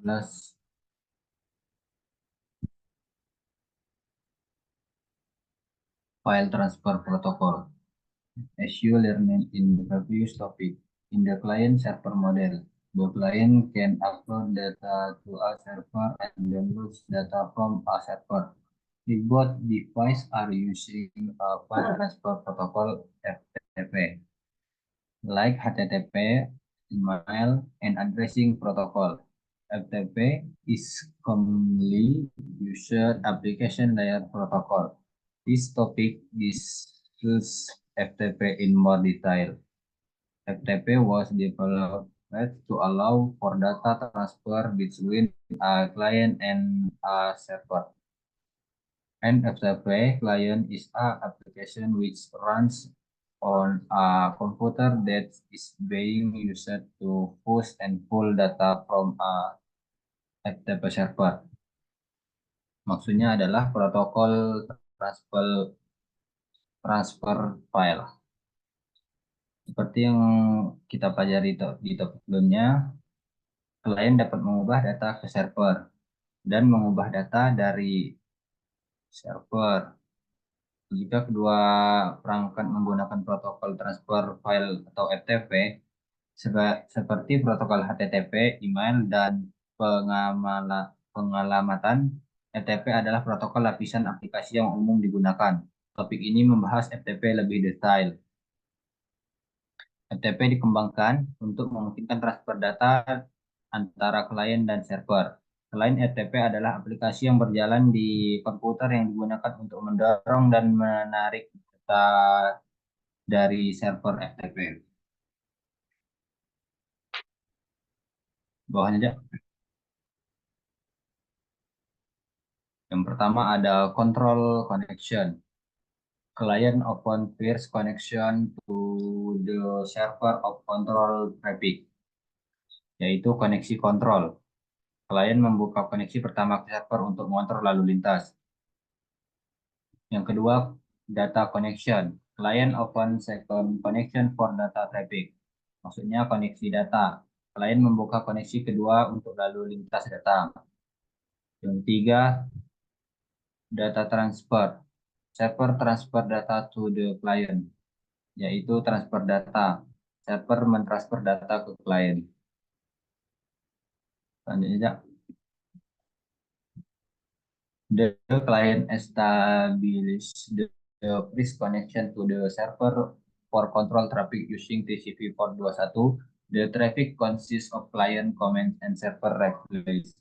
plus file transfer protocol. As you learned in the previous topic, in the client-server model, the client can upload data to a server and download data from a server. If both devices are using a file transfer protocol FTP, like HTTP, email, and addressing protocol. FTP is commonly used application layer protocol. This topic discusses FTP in more detail. FTP was developed to allow for data transfer between a client and a server. An FTP client is an application which runs on a computer that is being used to push and pull data from a FTP server. Maksudnya adalah protokol transfer file. Seperti yang kita pelajari di topik sebelumnya, klien dapat mengubah data ke server dan mengubah data dari server. Jika kedua perangkat menggunakan protokol transfer file atau FTP, seperti protokol HTTP, email, dan pengalamatan, FTP adalah protokol lapisan aplikasi yang umum digunakan. Topik ini membahas FTP lebih detail. FTP dikembangkan untuk memungkinkan transfer data antara klien dan server. Selain FTP adalah aplikasi yang berjalan di komputer yang digunakan untuk mendorong dan menarik data dari server FTP. Bawahnya aja. Yang pertama ada control connection. Client open first connection to the server of control traffic, yaitu koneksi kontrol. Klien membuka koneksi pertama ke server untuk mengontrol lalu lintas. Yang kedua, data connection. Client open second connection for data traffic. Maksudnya koneksi data. Klien membuka koneksi kedua untuk lalu lintas data. Yang ketiga, data transfer. Server transfer data to the client, yaitu transfer data. Server mentransfer data ke klien. Selanjutnya, the client establish the first connection to the server for control traffic using TCP port 21. The traffic consists of client comments and server requests.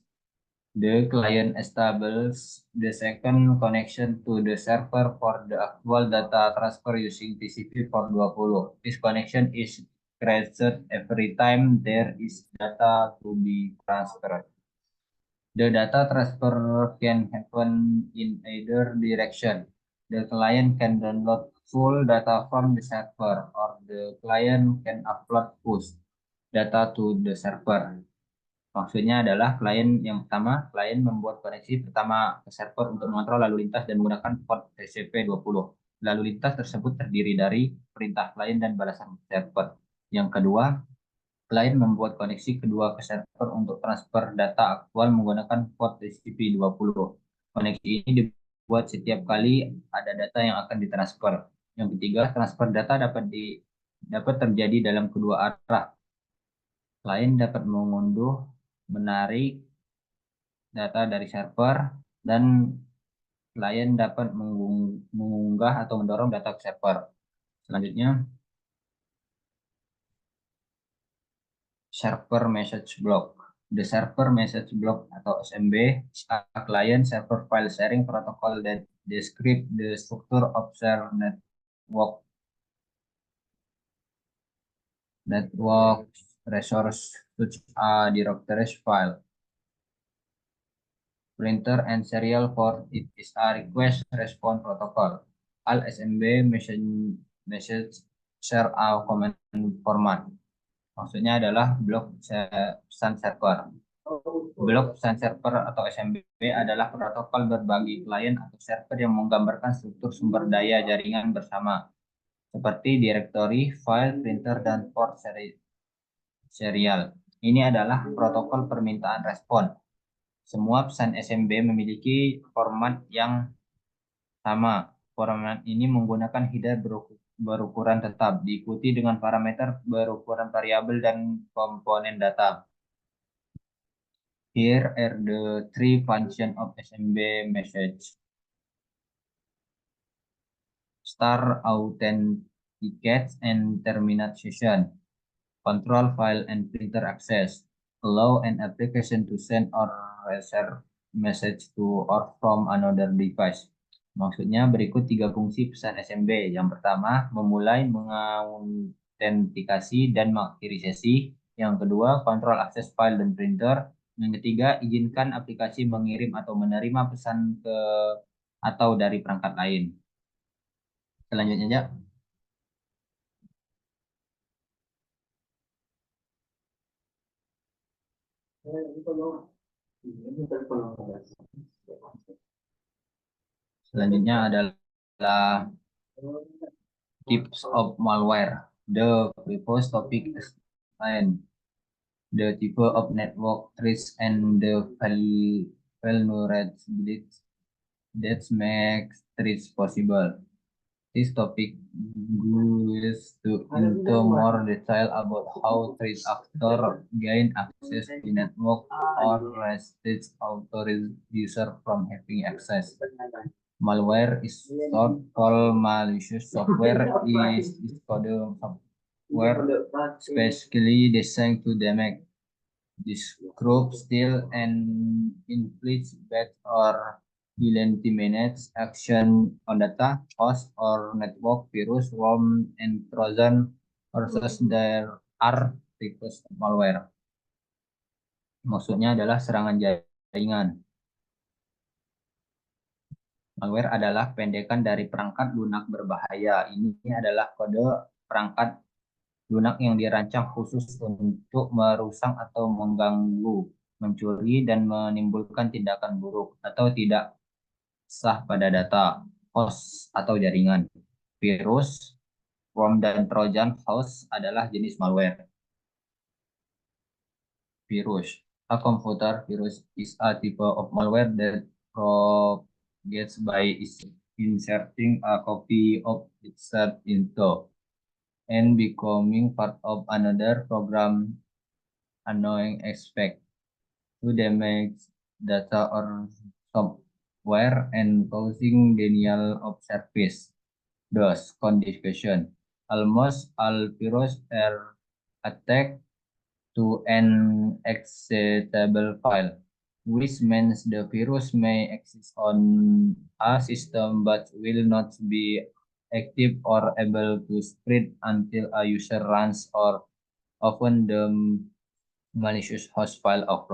The client establishes the second connection to the server for the actual data transfer using TCP port 20. This connection is created every time there is data to be transferred. The data transfer can happen in either direction. The client can download full data from the server, or the client can upload push data to the server. Maksudnya adalah klien yang pertama, klien membuat koneksi pertama ke server untuk mengontrol lalu lintas dan menggunakan port TCP/20. Lalu lintas tersebut terdiri dari perintah klien dan balasan server. Yang kedua, klien membuat koneksi kedua ke server untuk transfer data aktual menggunakan port TCP/20. Koneksi ini dibuat setiap kali ada data yang akan ditransfer. Yang ketiga, transfer data dapat terjadi dalam kedua arah. Klien dapat mengunduh, menarik data dari server, dan klien dapat mengunggah atau mendorong data ke server. Selanjutnya, server message block. The server message block atau SMB is a client server file sharing protocol that describe the structure of shared network resource such a directory file. Printer and serial port. It is a request response protocol. All SMB message share a common format. Maksudnya adalah blok pesan server. Blok pesan server atau SMB adalah protokol berbagi klien atau server yang menggambarkan struktur sumber daya jaringan bersama, seperti directory, file, printer, dan port serial. Ini adalah protokol permintaan respon. Semua pesan SMB memiliki format yang sama. Format ini menggunakan header berukuran tetap, diikuti dengan parameter berukuran variabel dan komponen data. Here are the three functions of SMB message. Start authenticates and terminate session. Control file and printer access. Allow an application to send or receive message to or from another device. Maksudnya berikut tiga fungsi pesan SMB. Yang pertama, memulai mengautentikasi dan mengakhiri sesi. Yang kedua, kontrol akses file dan printer. Yang ketiga, izinkan aplikasi mengirim atau menerima pesan ke atau dari perangkat lain. Selanjutnya aja. Selanjutnya adalah types of malware. The previous topic explained the type of network threats and the vulnerabilities that makes threats possible. This topic goes into more detail about how threat actors gain access to network or restrict authorized user from having access. Malware is short for malicious software is code software specifically designed to damage, disrupt, steal, and inflict bad or eliminate action on data, host, or network virus, worm, and trojan versus there are types of malware. Maksudnya adalah serangan jaringan. Malware adalah pendekan dari perangkat lunak berbahaya. Ini adalah kode perangkat lunak yang dirancang khusus untuk merusak atau mengganggu, mencuri, dan menimbulkan tindakan buruk atau tidak sah pada data, host, atau jaringan. Virus, worm, dan trojan host adalah jenis malware. Virus. A computer virus is a type of malware that propagates by inserting a copy of itself into and becoming part of another program. Annoying aspect to damage data or software and causing denial of service. Thus, condition. Almost all virus are attacked to an executable file, which means the virus may exist on a system but will not be active or able to spread until a user runs or open the malicious host file of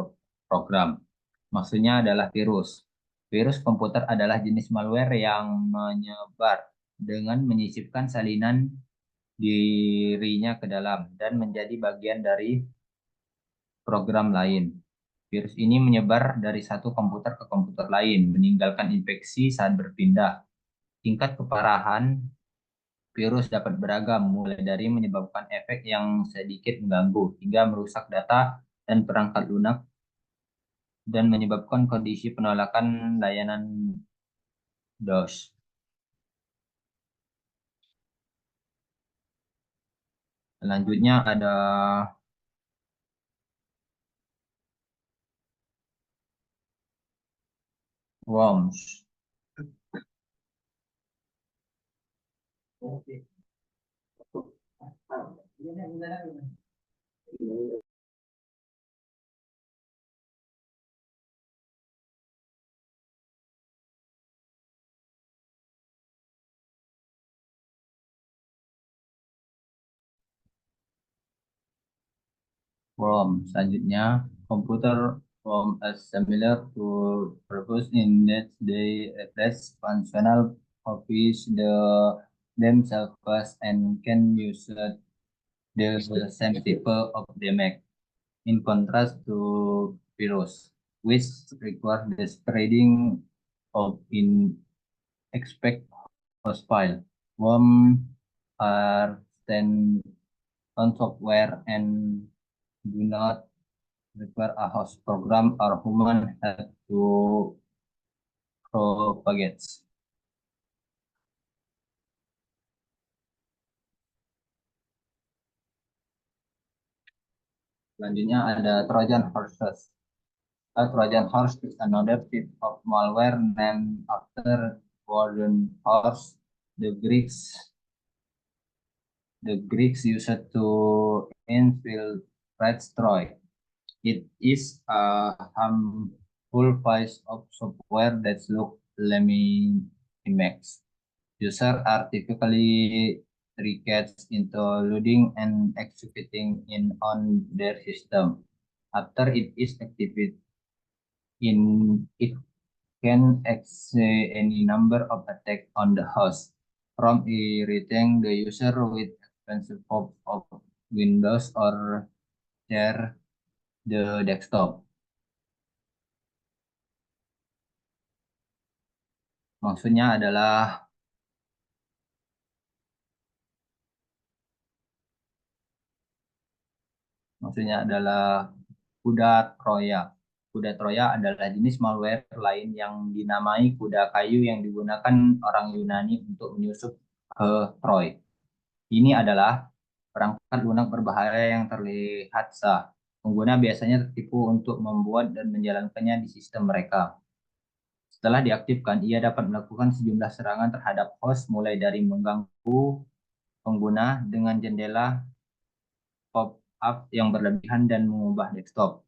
program. Maksudnya adalah virus. Virus komputer adalah jenis malware yang menyebar dengan menyisipkan salinan dirinya ke dalam dan menjadi bagian dari program lain. Virus ini menyebar dari satu komputer ke komputer lain, meninggalkan infeksi saat berpindah. Tingkat keparahan virus dapat beragam, mulai dari menyebabkan efek yang sedikit mengganggu, hingga merusak data dan perangkat lunak, dan menyebabkan kondisi penolakan layanan DOS. Selanjutnya ada worms. Worm. Selanjutnya, computer worm is similar to purpose in that they replace functional copies themselves and can use the same type of damage. In contrast to virus, which require the spreading of in expect host file. Worm are then on software and do not require a host program or human had to propagate. Selanjutnya ada Trojan horses. A Trojan horse is another type of malware named after Trojan horse. The Greeks the Greeks used to infiltrate Troy. It is a harmful piece of software that looks Emacs. Users are typically tricked into loading and executing in on their system. After it is activated, it can execute any number of attacks on the host, from irritating the user with expensive pop of Windows or share the desktop. Maksudnya adalah maksudnya adalah kuda Troya. Kuda Troya adalah jenis malware lain yang dinamai kuda kayu yang digunakan orang Yunani untuk menyusup ke Troy. Ini adalah perangkat lunak berbahaya yang terlihat sah. Pengguna biasanya tertipu untuk membuat dan menjalankannya di sistem mereka. Setelah diaktifkan, ia dapat melakukan sejumlah serangan terhadap host, mulai dari mengganggu pengguna dengan jendela pop-up yang berlebihan dan mengubah desktop.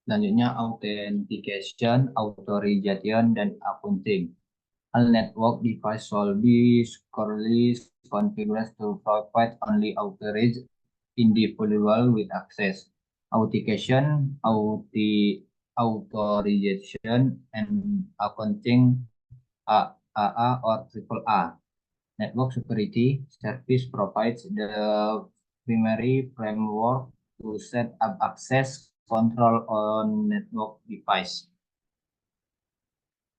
Selanjutnya, authentication, authorization, dan accounting. A network device should be securely configured to provide only authorized individual with access. Authentication, authorization, and accounting AAA or triple A. Network security service provides the primary framework to set up access control on network device.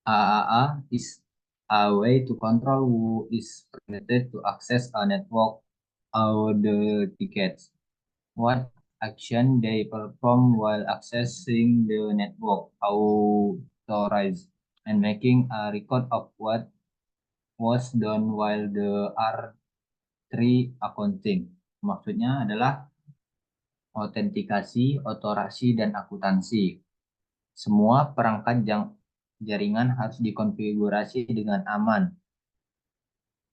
AAA is a way to control who is permitted to access a network or the tickets, what action they perform while accessing the network, authorize, and making a record of what was done while the R3 accounting. Maksudnya adalah autentikasi, otorasi, dan akuntansi. Semua perangkat jaringan harus dikonfigurasi dengan aman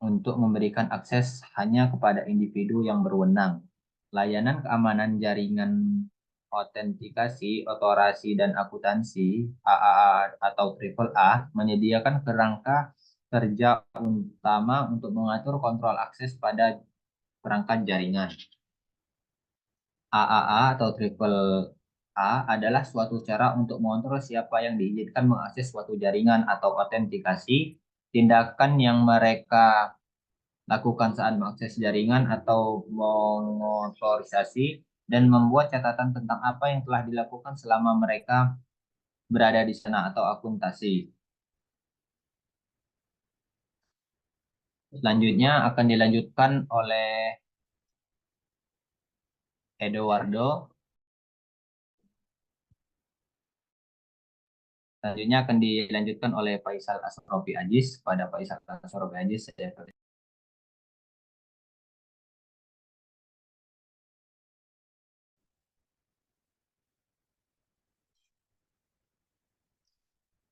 untuk memberikan akses hanya kepada individu yang berwenang. Layanan keamanan jaringan autentikasi, otorasi, dan akuntansi AAA atau triple A menyediakan kerangka kerja utama untuk mengatur kontrol akses pada perangkat jaringan. AAA atau triple A adalah suatu cara untuk mengontrol siapa yang diizinkan mengakses suatu jaringan atau autentikasi, tindakan yang mereka lakukan saat mengakses jaringan atau mengotorisasi, dan membuat catatan tentang apa yang telah dilakukan selama mereka berada di sana atau akuntansi. Selanjutnya akan dilanjutkan oleh Eduardo. Selanjutnya akan dilanjutkan oleh Faisal Asrofi Ajis. Pada Faisal Asrofi Ajis, saya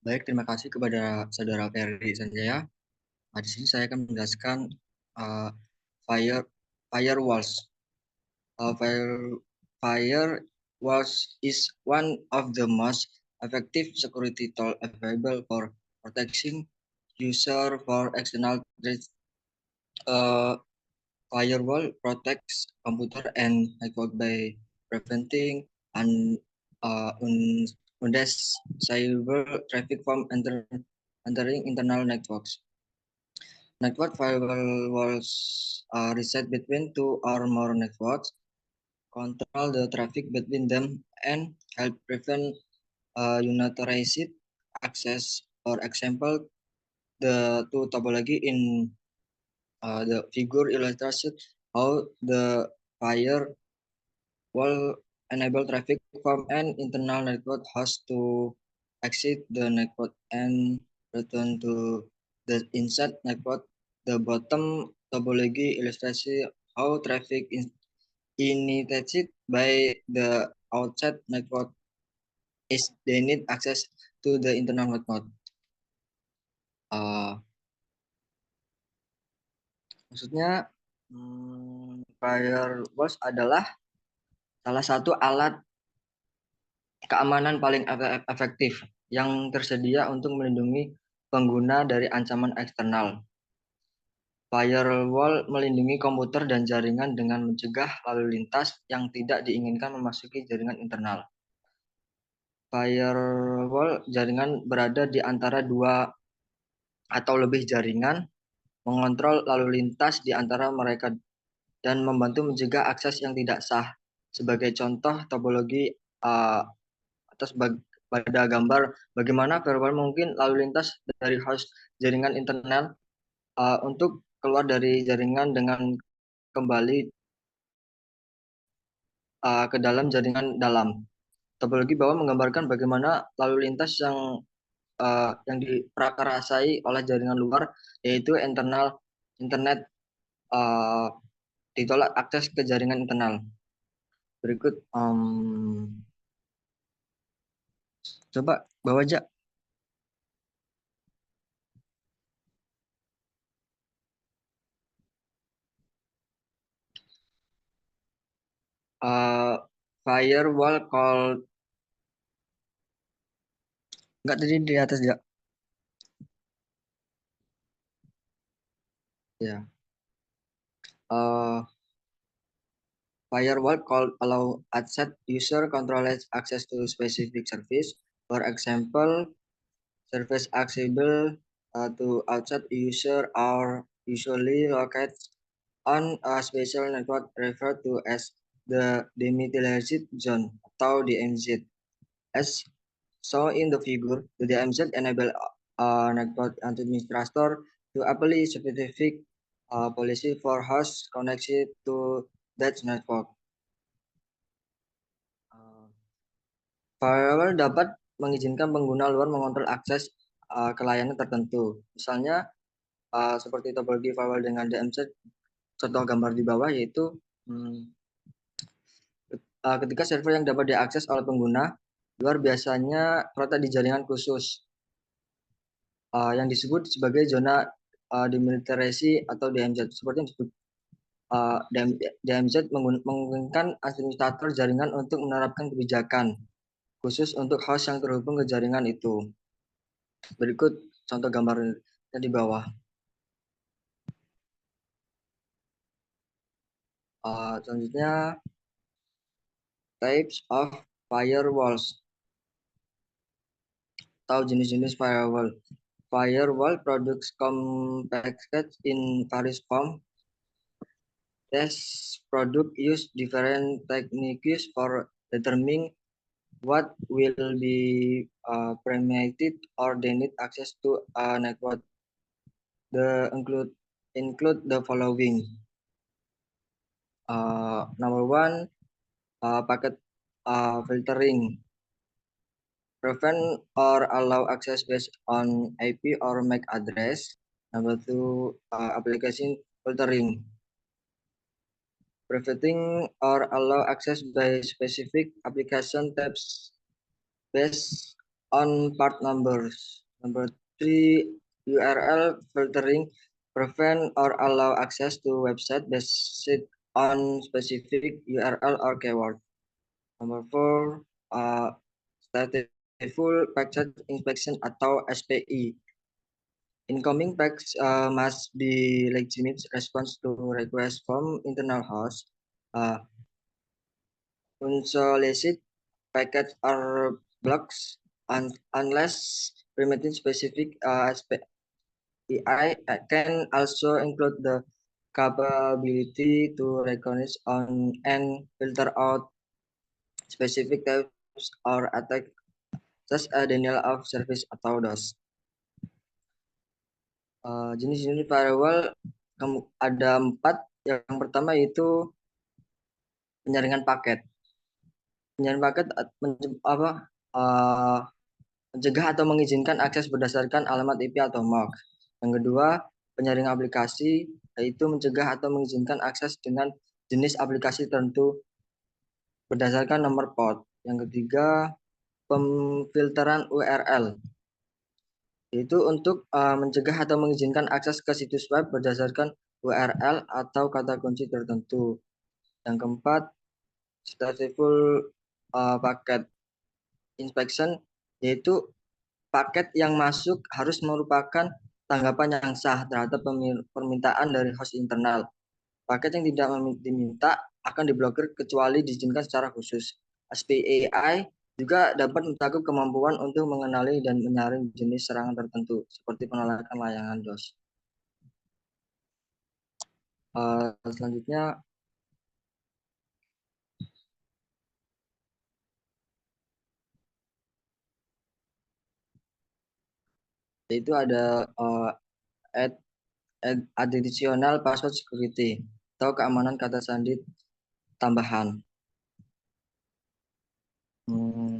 Baik, terima kasih kepada Saudara Ferry Sanjaya. Di sini saya akan menjelaskan uh, firewalls. Firewalls is one of the most effective security tool available for protecting user for external threats. Firewall protects computer and network by preventing un, undesirable traffic from entering internal networks. Network firewalls reset between two or more networks, control the traffic between them, and help prevent unauthorized access. For example, the two topology in the figure illustrates how the firewall enable traffic from an internal network host to exit the network and return to the inside network. The bottom topology illustrates how traffic is initiated by the outside network is they need access to the internal network. Uh, Maksudnya firewalls adalah salah satu alat keamanan paling efektif yang tersedia untuk melindungi pengguna dari ancaman eksternal. Firewall melindungi komputer dan jaringan dengan mencegah lalu lintas yang tidak diinginkan memasuki jaringan internal. Firewall jaringan berada di antara dua atau lebih jaringan, mengontrol lalu lintas di antara mereka dan membantu mencegah akses yang tidak sah. Sebagai contoh topologi atas pada gambar bagaimana firewall mungkin lalu lintas dari host jaringan internal untuk keluar dari jaringan dengan kembali ke dalam jaringan dalam. Topologi bawah menggambarkan bagaimana lalu lintas yang diprakarasai oleh jaringan luar, yaitu internet ditolak akses ke jaringan internal. Berikut coba bawa aja. Firewall called enggak tadi di atas ya. Ya. Firewall called allow access user controlled access to specific service. For example, service accessible to outside user are usually located on a special network referred to as the demilitarized zone atau DMZ. As shown in the figure, the DMZ enable network administrator to apply specific policy for host connected to that network. Firewall dapat mengizinkan pengguna luar mengontrol akses ke layanan tertentu. Misalnya seperti topologi firewall dengan DMZ, contoh gambar di bawah yaitu ketika server yang dapat diakses oleh pengguna luar biasanya terletak di jaringan khusus yang disebut sebagai zona demilitarisasi atau DMZ. Seperti yang disebut DMZ memungkinkan administrator jaringan untuk menerapkan kebijakan khusus untuk host yang terhubung ke jaringan itu. Berikut contoh gambarnya di bawah. Selanjutnya, types of firewalls atau jenis-jenis firewall. Firewall products compacted in various form. This product use different techniques for determining what will be permitted or denied access to a network. The include the following. Number one, packet filtering. Prevent or allow access based on IP or MAC address. Number two, application filtering. Preventing or allow access by specific application types based on part numbers. Number three, URL filtering. Prevent or allow access to website based on specific URL or keyword. Number four, stateful packet inspection atau SPI. Incoming packets must be legitimate response to requests from internal host. Unsolicited packets are blocks unless permitting specific API can also include the capability to recognize on and filter out specific types or attack such as denial of service atau DOS. Jenis-jenis firewall ada 4. Yang pertama yaitu penyaringan paket. Penyaringan paket mencegah atau mengizinkan akses berdasarkan alamat IP atau MAC. Yang kedua, penyaringan aplikasi, yaitu mencegah atau mengizinkan akses dengan jenis aplikasi tertentu berdasarkan nomor port. Yang ketiga, pemfilteran URL, yaitu untuk mencegah atau mengizinkan akses ke situs web berdasarkan URL atau kata kunci tertentu. Yang keempat, stateful packet inspection, yaitu paket yang masuk harus merupakan tanggapan yang sah terhadap permintaan dari host internal. Paket yang tidak diminta akan diblokir kecuali diizinkan secara khusus. SPAI juga dapat mencakup kemampuan untuk mengenali dan menyaring jenis serangan tertentu, seperti penolakan layanan DOS. Selanjutnya, yaitu ada additional password security atau keamanan kata sandi tambahan.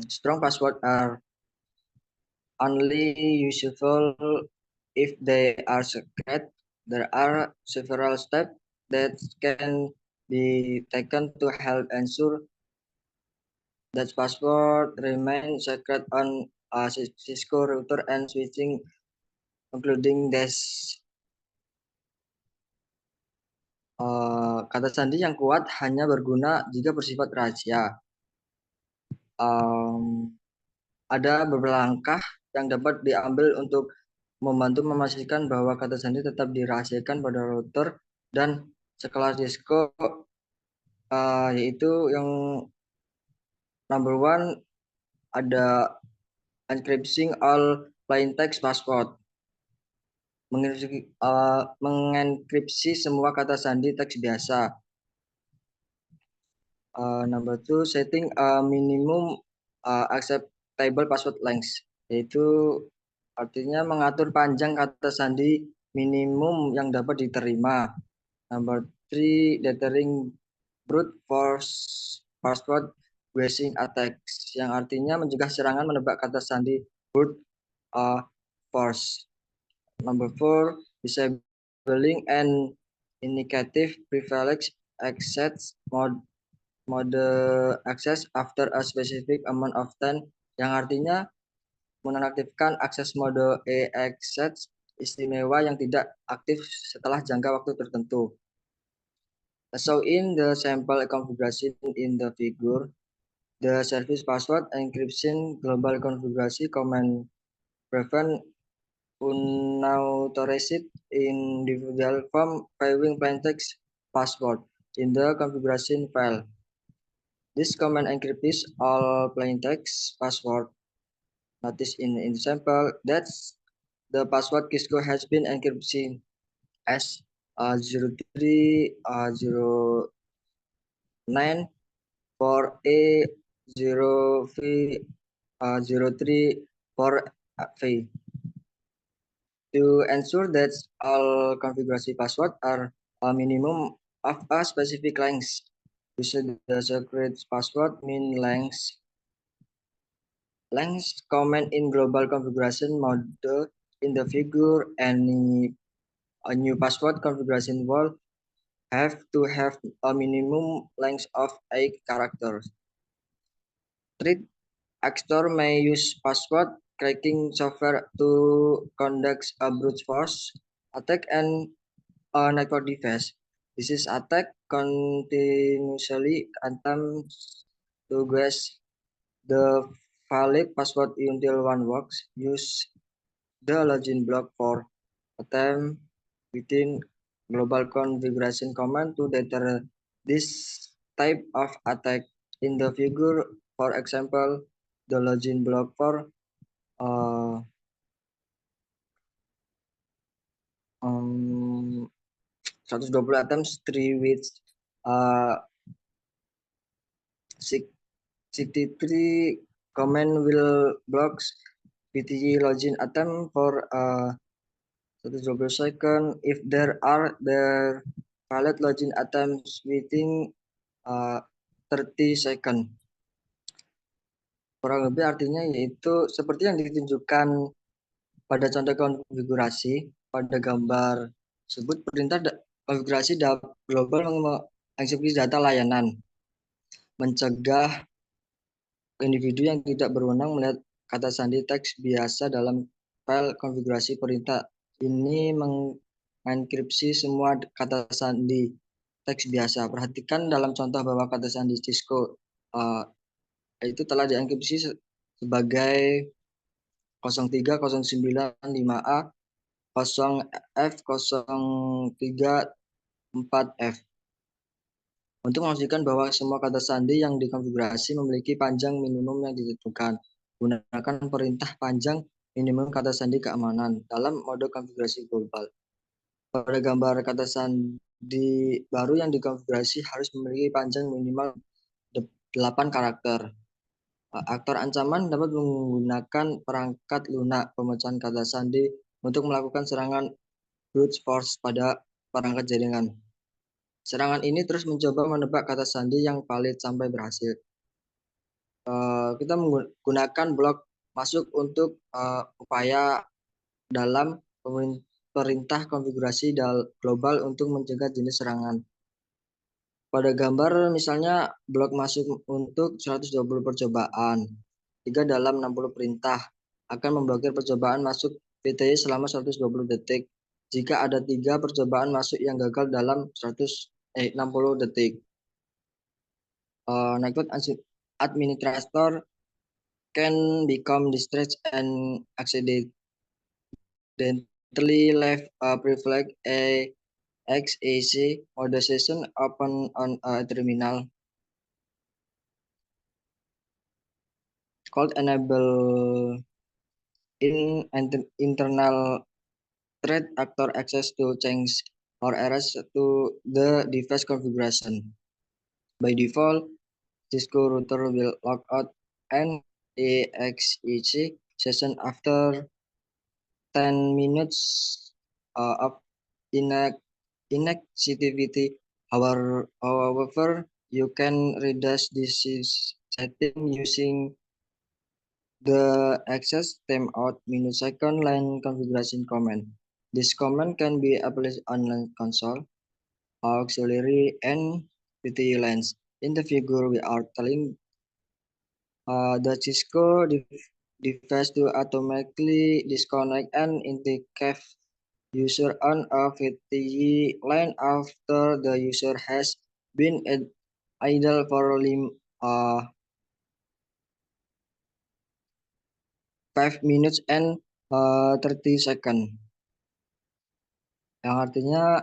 Strong password are only useful if they are secret. There are several steps that can be taken to help ensure that password remain secret on a Cisco router and switching, including this. Kata sandi yang kuat hanya berguna jika bersifat rahasia. Ada beberapa langkah yang dapat diambil untuk membantu memastikan bahwa kata sandi tetap dirahasiakan pada router dan sekelas Cisco, yaitu yang number one ada encrypting all plain text password, mengenkripsi semua kata sandi teks biasa. Number two, setting a minimum acceptable password length, yaitu artinya mengatur panjang kata sandi minimum yang dapat diterima. Number three, deterring brute force password guessing attacks, yang artinya mencegah serangan menebak kata sandi brute force. Number four, disabling an indicative privilege access mode access after a specific amount of time, yang artinya menonaktifkan akses mode access istimewa yang tidak aktif setelah jangka waktu tertentu. So in the sample configuration in the figure, the service password encryption global configuration command prevent unauthorized individual from viewing plaintext password in the configuration file. This command encrypts all plaintext password. Notice in the sample that the password Cisco has been encrypted as 0309 for A0V03 for V. To ensure that all configuration passwords are a minimum of a specific length, use the secret password min length command in global configuration mode in the figure. Any a new password configuration will have to have a minimum length of 8 characters. Threat actor may use password cracking software to conduct a brute force attack and a network device. This is attack continuously attempts to guess the valid password until one works. Use the login block for attempt within global configuration command to deter this type of attack. In the figure, for example, the login block for uh, 120 attempts, 3 with uh, 63 command will blocks PTE login attempt for 120 second. If there are valid login attempts within 30 second. Kurang lebih artinya yaitu seperti yang ditunjukkan pada contoh konfigurasi pada gambar tersebut, perintah konfigurasi global mengeksekusi data layanan, mencegah individu yang tidak berwenang melihat kata sandi teks biasa dalam file konfigurasi perintah. Ini mengenkripsi semua kata sandi teks biasa. Perhatikan dalam contoh bahwa kata sandi Cisco itu telah dienkripsi sebagai 03095A 0F 034F. Untuk memastikan bahwa semua kata sandi yang dikonfigurasi memiliki panjang minimum yang ditentukan, gunakan perintah panjang minimum kata sandi keamanan dalam mode konfigurasi global. Pada gambar kata sandi baru yang dikonfigurasi harus memiliki panjang minimal 8 karakter. Aktor ancaman dapat menggunakan perangkat lunak pemecahan kata sandi untuk melakukan serangan brute force pada perangkat jaringan. Serangan ini terus mencoba menebak kata sandi yang valid sampai berhasil. Kita menggunakan blok masuk untuk upaya dalam perintah konfigurasi global untuk mencegah jenis serangan. Pada gambar misalnya blok masuk untuk 120 percobaan. 3 dalam 60 perintah akan memblokir percobaan masuk PTY selama 120 detik. Jika ada 3 percobaan masuk yang gagal dalam 60 detik. Network administrator can become distressed and accidentally left a privileged XAC or the session open on a terminal called enable in internal thread actor access to change or errors to the device configuration. By default, Cisco router will log out an EXEC session after 10 minutes of inactivity. However, you can redash this setting using the access timeout minusecond line configuration command. This command can be applied on console, auxiliary, and PTE lines. In the figure, we are telling the Cisco device to automatically disconnect and indicate user on a PTE line after the user has been idle for 5 minutes and 30 seconds. Yang artinya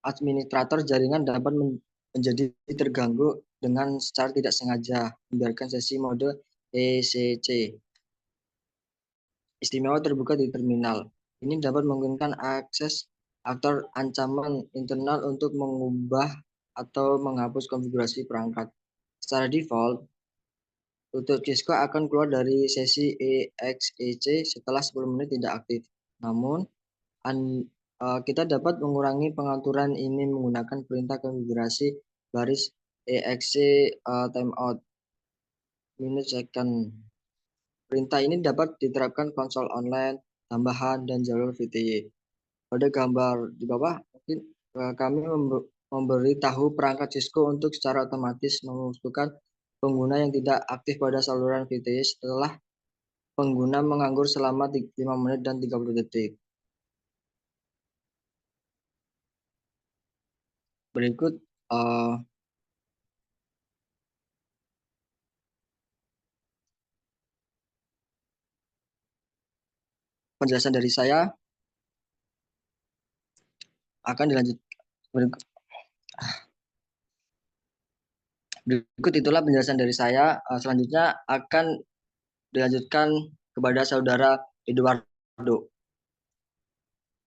administrator jaringan dapat menjadi terganggu dengan secara tidak sengaja membiarkan sesi mode ECC istimewa terbuka di terminal. Ini dapat memungkinkan akses aktor ancaman internal untuk mengubah atau menghapus konfigurasi perangkat. Secara default, rute Cisco akan keluar dari sesi EXEC setelah 10 menit tidak aktif. Namun, kita dapat mengurangi pengaturan ini menggunakan perintah konfigurasi baris EXE timeout minus second. Perintah ini dapat diterapkan konsol online, tambahan, dan jalur VTY. Pada gambar di bawah, mungkin kami memberi tahu perangkat Cisco untuk secara otomatis memasukkan pengguna yang tidak aktif pada saluran VTY setelah pengguna menganggur selama 5 menit dan 30 detik. Berikut penjelasan dari saya. Akan berikut itulah penjelasan dari saya. Selanjutnya akan dilanjutkan kepada saudara Eduardo.